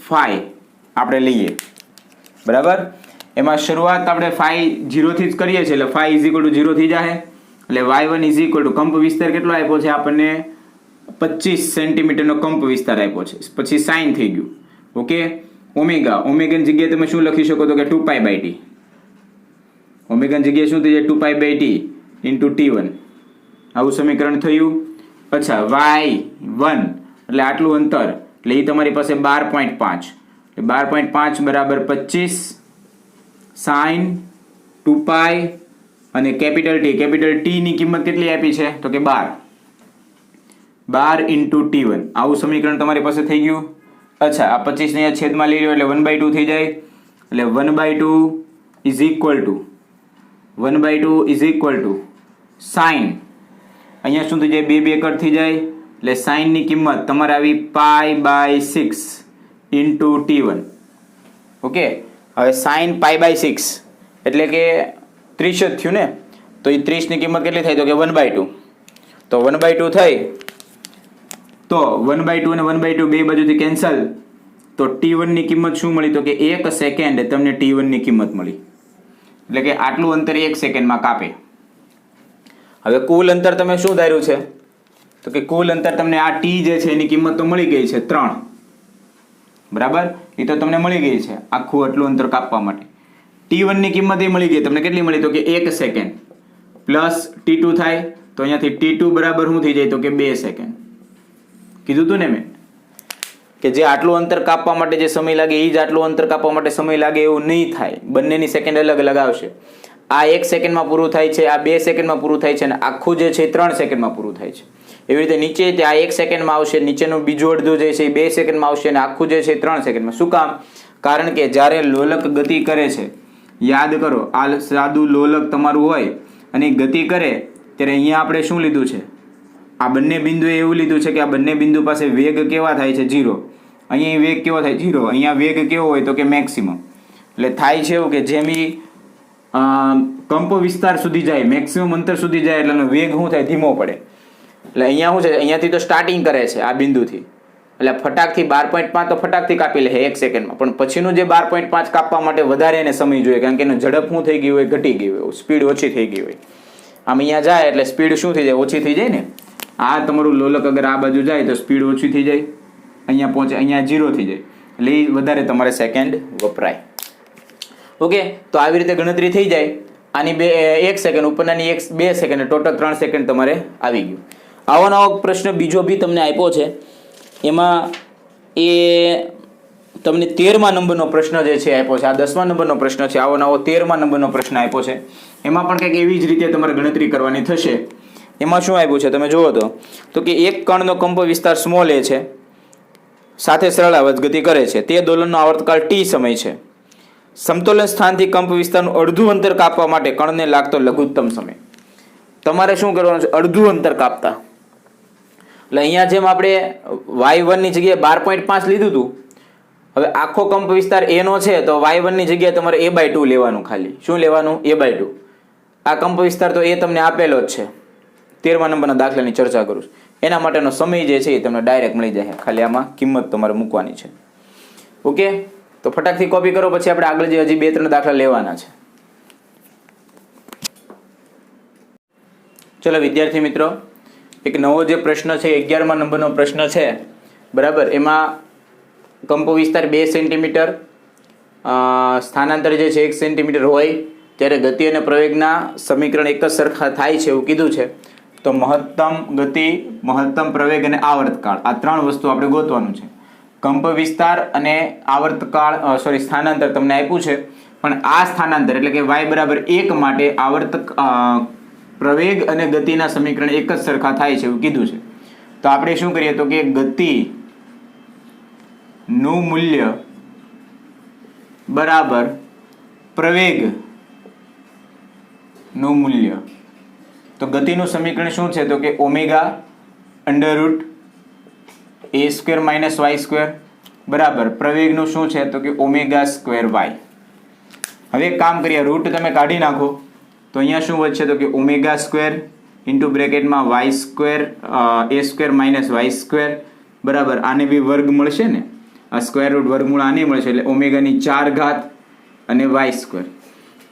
phi આપણે લઈએ, બરાબર. એમાં શરૂઆત આપણે phi 0 થી જ કરીએ છીએ એટલે phi = 0 થઈ જાય. એટલે y1 = કંપ વિસ્તાર કેટલો આપ્યો છે આપણને? 25 સેન્ટીમીટરનો કંપ વિસ્તાર આપ્યો છે. પછી sin થઈ ગયું. ઓકે, ઓમેગાની જગ્યાએ તમે શું લખી શકો? તો કે 2π/t. ઓમેગાની જગ્યાએ શું થઈ જાય? 2π/t × T1. આવું સમીકરણ થયું. અચ્છા, y1 એટલે આટલું અંતર, એટલે એ તમારી પાસે 12.5. 12.5 બરાબર 25 sin 2π અને કેપિટલ T ની કિંમત કેટલી આપી છે? તો કે 12. 12 × T1. આવું સમીકરણ તમારી પાસે થઈ ગયું. અચ્છા, આ 25 ને છેદમાં લઈ લો એટલે 1/2 થઈ જાય. એટલે 1/2 sin, અહીંયા શું થઈ જાય? 2 કટ થઈ જાય. એટલે sin ની કિંમત તમારે આવી π/6 × T1. ઓકે, હવે sin π/6 એટલે કે 30 જ થયું ને. તો એ 30 ની કિંમત કેટલી થાય? તો કે 1/2. તો 1/2 થઈ તો 1/2 અને 1/2 બે બાજુથી કેન્સલ. તો T1 ની કિંમત શું મળી? તો કે 1 સેકન્ડ તમને T1 ની કિંમત મળી. એટલે કે આટલું અંતર 1 સેકન્ડમાં કાપે. હવે કુલ અંતર તમે શું ધાર્યું છે? તો કે કુલ અંતર તમને આ T જે છે એની કિંમત તો મળી ગઈ છે 3, બરાબર. એ તો તમને મળી ગઈ છે આખું આટલું અંતર કાપવા માટે. T1 ની કિંમત એ મળી ગઈ. તમને કેટલી મળી? તો કે 1 સેકન્ડ પ્લસ T2 થાય. તો અહીંયાથી T2 બરાબર શું થઈ જાય? તો કે 2 સેકન્ડ. કીધું તું ને મેં. કે જે આટલું અંતર કાપવા માટે જે સમય લાગે એ જ આટલું અંતર કાપવા માટે સમય લાગે એવું નહીં થાય. બંનેની સેકન્ડ અલગ અલગ આવશે. આ 1 સેકન્ડમાં પૂરું થાય છે, આ 2 સેકન્ડમાં પૂરું થાય છે, અને આખું જે છે 3 સેકન્ડમાં પૂરું થાય છે. એવી રીતે નીચે આ 1 સેકન્ડમાં આવશે, નીચેનું બીજું અડધું જે છે એ 2 સેકન્ડમાં આવશે, અને આખું જે છે 3 સેકન્ડમાં. શું કામ? કારણ કે જ્યારે લોલક ગતિ કરે છે, યાદ કરો, આ સાદું લોલક તમારું હોય અને ગતિ કરે ત્યારે અહીંયા આપણે શું લીધું છે? આ બંને બિંદુએ એવું લીધું છે કે આ બંને બિંદુ પાસે વેગ કેવા થાય છે? 0. અહીંયા વેગ કેવો થાય? 0. અહીંયા વેગ કેવો હોય તો કે મેક્સિમમ. એટલે થાય છે એવું કે જેમ કંપ વિસ્તાર સુધી જાય, મેક્સિમમ અંતર સુધી જાય એટલે વેગ શું થાય? ધીમો પડે. એટલે અહીંયા શું છે? અહીંયાથી તો સ્ટાર્ટિંગ કરે છે આ બિંદુથી, એટલે ફટાકથી 12.5 તો ફટાકથી કાપી લે 1 સેકન્ડમાં. પણ પછીનું જે 12.5 કાપવા માટે વધારે એને સમય જોઈએ, કારણ કે એનું ઝડપ શું થઈ ગયું હોય? ઘટી ગયું હોય, સ્પીડ ઓછી થઈ ગઈ હોય. આમ અહીંયા જાય એટલે સ્પીડ શું થઈ જાય? ઓછી થઈ જાય ને. આ તમારું લોલક અગર આ બાજુ જાય તો સ્પીડ ઓછી થઈ જાય, અહીંયા પહોંચે, અહીંયા 0 થઈ જાય, એટલે એ વધારે તમારે સેકન્ડ વપરાય. ઓકે, તો આવી રીતે ગણતરી થઈ જાય. આની 1 સેકન્ડ, ઉપરનાની 2 સેકન્ડ, ટોટલ 3 સેકન્ડ તમારે આવી ગયું. આવો નવો પ્રશ્ન બીજો બી તમને આપ્યો છે. એમાં એ તમને 13મા નંબરનો પ્રશ્ન જે છે આપ્યો છે. આ 10મા નંબરનો પ્રશ્ન છે. આવો નવો 13મા નંબરનો પ્રશ્ન આપ્યો છે. એમાં પણ કંઈક એવી જ રીતે તમારે ગણતરી કરવાની થશે. એમાં શું આપ્યું છે તમે જુઓ તો કે એક કણનો કંપ વિસ્તાર સ્મોલ a છે, સાથે સરળ આવર્ત ગતિ કરે છે. તે દોલનનો આવર્તકાળ t સમય છે. સમતોલન સ્થાનથી કંપ વિસ્તારનું અડધું અંતર કાપવા માટે કણને લાગતો લઘુત્તમ સમય. તમારે શું કરવાનું છે? અડધું અંતર કાપતા. એટલે અહીંયા જેમ આપણે y1 ની જગ્યાએ 12.5 લીધું હતું, હવે આખો કંપ વિસ્તાર a નો છે તો y1 ની જગ્યાએ તમારે a/2 લેવાનું. ખાલી શું લેવાનું? a/2. આ કંપ વિસ્તાર તો એ તમને આપેલો જ છે. 13મા નંબરના દાખલાની ચર્ચા કરું છું. એના માટેનો સમય જે છે એ તમને ડાયરેક્ટ મળી જાય. ખાલી આમાં કિંમત તમારે મૂકવાની છે. ઓકે, તો ફટાકથી કોપી કરો, પછી આપણે આગળ જે હજી 2-3 દાખલા લેવાના છે. ચલો વિદ્યાર્થી મિત્રો, એક નવો જે પ્રશ્ન છે 11મા નંબરનો પ્રશ્ન છે, બરાબર. એમાં કંપ વિસ્તાર 2 સેન્ટીમીટર, સ્થાનાંતર જે છે 1 સેન્ટીમીટર હોય ત્યારે ગતિ અને પ્રવેગના સમીકરણ એક જ સરખા થાય છે એવું કીધું છે. તો મહત્તમ ગતિ, મહત્તમ પ્રવેગ અને આવર્તકાળ, આ 3 વસ્તુ આપણે ગોતવાનું છે. કંપ વિસ્તાર અને આવર્તકાળ, સ્થાનાંતર તમને આપ્યું છે, પણ આ સ્થાનાંતર એટલે કે y = 1 માટે પ્રવેગ અને ગતિના સમીકરણ એક જ સરખા થાય છે એવું કીધું છે. તો આપણે શું કરીએ તો કે ગતિ નું મૂલ્ય બરાબર પ્રવેગ નું મૂલ્ય. તો ગતિનું સમીકરણ શું છે તો કે ω√a² - y² બરાબર પ્રવેગનું શું છે તો કે ω²y. હવે એક કામ કરીએ, રૂટ તમે કાઢી નાખો તો અહીંયા શું વધશે તો કે ω² ઇન્ટુ બ્રેકેટમાં a² - y² બરાબર. આને બી વર્ગ મળશે ને, આ સ્ક્વેર રૂટ વર્ગમૂળ આને મળશે, એટલે ω4 અને y².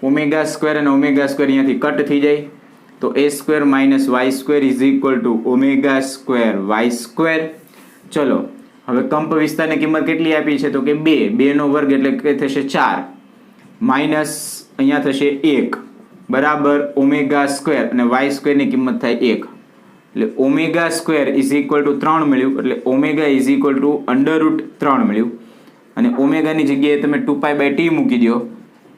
ω² અને ω² અહીંયાથી કટ થઈ જાય તો a² - y² = ω²y². ચલો હવે કંપ વિસ્તારની કિંમત કેટલી આપી છે તો કે 2 નો વર્ગ એટલે કે થશે 4 માઇનસ અહીંયા થશે 1 બરાબર ω² અને y² ની કિંમત થાય 1, એટલે ω² = 3 મળ્યું, એટલે ω √3 મળ્યું. અને ઓમેગાની જગ્યાએ તમે 2π/t મૂકી દો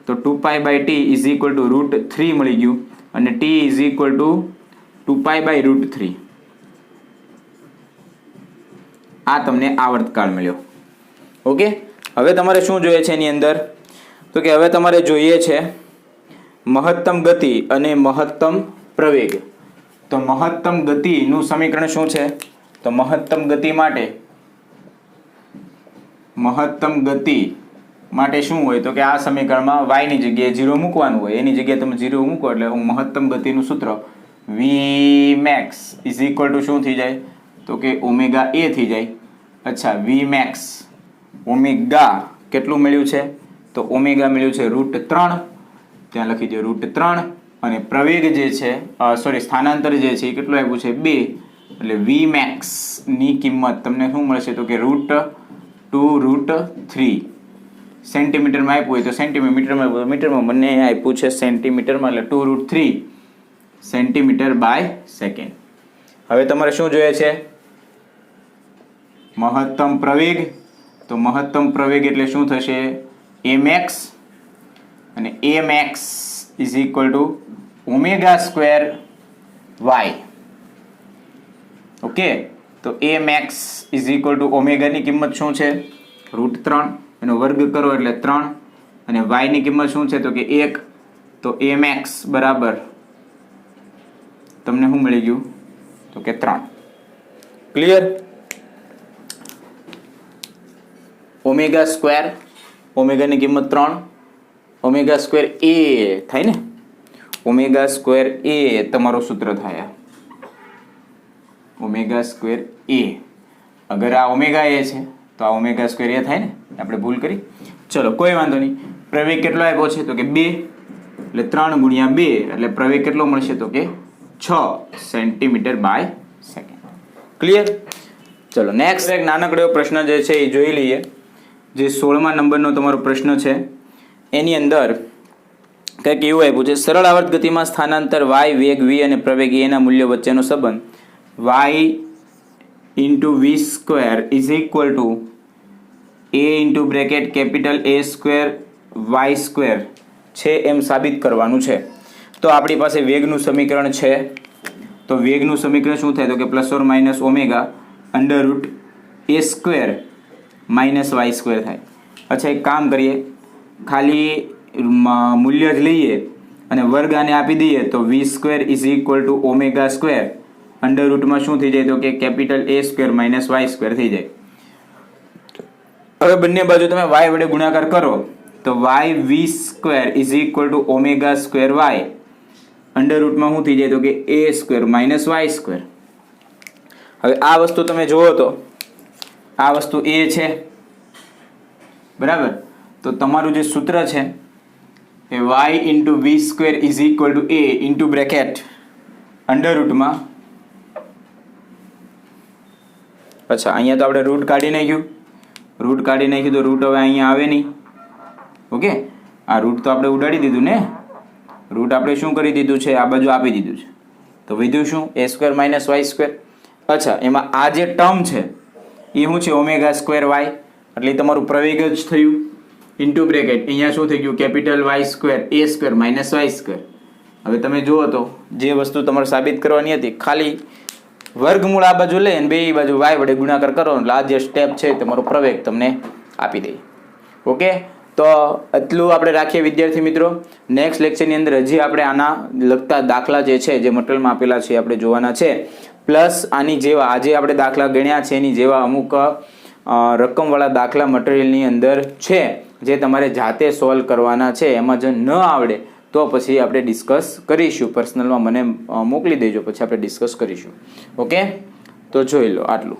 તો 2π/t √3 મળી ગયું, અને t = 2π/√3. આ તમને આવર્તકાળ મળ્યો. ઓકે, હવે તમારે શું જોઈએ છે એની અંદર તો કે હવે તમારે જોઈએ છે મહત્તમ ગતિ અને મહત્તમ પ્રવેગ. તો મહત્તમ ગતિનું સમીકરણ શું છે? તો મહત્તમ ગતિ માટે શું હોય તો કે આ સમીકરણમાં y ની જગ્યાએ 0 મૂકવાનું હોય. એની જગ્યાએ તમે 0 મૂકો એટલે મહત્તમ ગતિનું સૂત્ર Vmax = શું થઈ જાય તો કે ઓમેગા a થઈ જાય. અચ્છા, Vmax ઓમેગા કેટલું મળ્યું છે તો ઓમેગા મળ્યું છે √3, ત્યાં લખી દો √3. અને પ્રવેગ જે છે સ્થાનાંતર જે છે એ કેટલું આપ્યું છે 2, એટલે Vmax ની કિંમત તમને શું મળશે તો કે √2√3. સેન્ટીમીટરમાં આપ્યું હોય તો સેન્ટીમીટરમાં, મીટરમાં, બંને આપ્યું છે સેન્ટીમીટરમાં, એટલે 2√3 સેન્ટીમીટર/સેકન્ડ. હવે તમારે શું જોઈએ છે? મહત્તમ પ્રવેગ તો મહત્તમ પ્રવેગ એટલે શું થશે? mx, અને mx is equal to omega square Y. Okay, તો mx ઇઝ ઇક્વલ ટુ ઓમેગાની કિંમત શું છે? √3, એનો વર્ગ કરો એટલે 3, અને y ની કિંમત શું છે? તો કે 1. તો mx બરાબર તમને શું મળી ગયું? તો કે 3. ક્લિયર? ઓમેગા સ્ક્વેર, ઓમેગાની કિંમત 3, ઓમેગા સ્ક્વેર a થાય ને, ઓમેગા સ્ક્વેર a તમારું સૂત્ર થાય. ઓમેગા સ્ક્વેર a, અગર આ ઓમેગા a છે તો આ ઓમેગા સ્ક્વેર a થાય ને, આપણે ભૂલ કરી. ચલો કોઈ વાંધો નહીં. પ્રવેગ કેટલો આપ્યો છે? તો કે 2, એટલે 3 ગુણ્યા 2 એટલે પ્રવેગ કેટલો મળશે? તો કે 6 સેન્ટીમીટર બાય સેકન્ડ. ક્લિયર? ચલો નેક્સ્ટ એક નાનકડો પ્રશ્ન જે છે એ જોઈ લઈએ. જે 16મા નંબરનો તમારો પ્રશ્ન છે એની અંદર કંઈક એવું આપ્યું છે. સરળ આવર્ત ગતિમાં સ્થાનાંતર y, વેગ v અને પ્રવેગ a ના મૂલ્ય વચ્ચેનો સંબંધ y into V square is equal to a into bracket capital A square y square છે એમ સાબિત કરવાનું છે. તો આપણી પાસે વેગનું સમીકરણ છે. તો વેગનું સમીકરણ શું થાય? તો કે plus or minus omega under √a square minus Y square થાય. અચ્છા, એક કામ કરીએ, ખાલી મૂલ્ય જ લઈએ અને વર્ગ આને આપી દઈએ તો V square is equal to omega square under રૂટમાં શું થઈ જાય? તો કે capital A square minus Y square થઈ જાય. હવે બંને બાજુ તમે y વડે ગુણાકાર કરો તો y V square is equal to omega square Y under રૂટમાં શું થઈ જાય? તો કે a square minus Y square. હવે આ વસ્તુ તમે જુઓ તો આ વસ્તુ a છે, બરાબર? તો તમારું જે સૂત્ર છે એ y into V square is equal to a into bracket under રૂટમાં, અચ્છા અહીંયા તો આપણે રૂટ કાઢી નાખ્યું તો રૂટ હવે અહીંયા આવે નહીં. ઓકે, આ રૂટ તો આપણે ઉડાડી દીધું ને, રૂટ આપણે શું કરી દીધું છે? આ બાજુ આપી દીધું છે. તો વધ્યું શું? a square minus Y square. અચ્છા, એમાં આ જે ટર્મ છે એ શું છે? ઓમેગા સ્ક્વેર વાય, એટલે તમારું પ્રવેગ જ થયું ઇન્ટુ બ્રેકેટ અહીંયા શું થઈ ગયું? Capital y square a square minus Y square. હવે તમે જુઓ તો જે વસ્તુ તમારે સાબિત કરવાની હતી, ખાલી વર્ગમૂળ આ બાજુ લઈ અને બે બાજુ y વડે ગુણાકાર કરો એટલે આ જે સ્ટેપ છે તમારો પ્રવેગ તમને આપી દે. ઓકે, તો એટલું આપણે રાખીએ વિદ્યાર્થી મિત્રો. નેક્સ્ટ લેક્ચરની અંદર હજી આપણે આના લગતા દાખલા જે છે, જે મટીરિયલમાં આપેલા છે આપણે જોવાના છે. પ્લસ આની જેવા આજે આપણે દાખલા ગણ્યા છે એની જેવા અમુક રકમવાળા દાખલા મટીરિયલની અંદર છે જે તમારે જાતે સોલ્વ કરવાના છે. એમાં જો ન આવડે તો પછી આપણે ડિસ્કસ કરીશું. પર્સનલમાં મને મોકલી દેજો, પછી આપણે ડિસ્કસ કરીશું. ઓકે, તો જોઈ લો આટલું.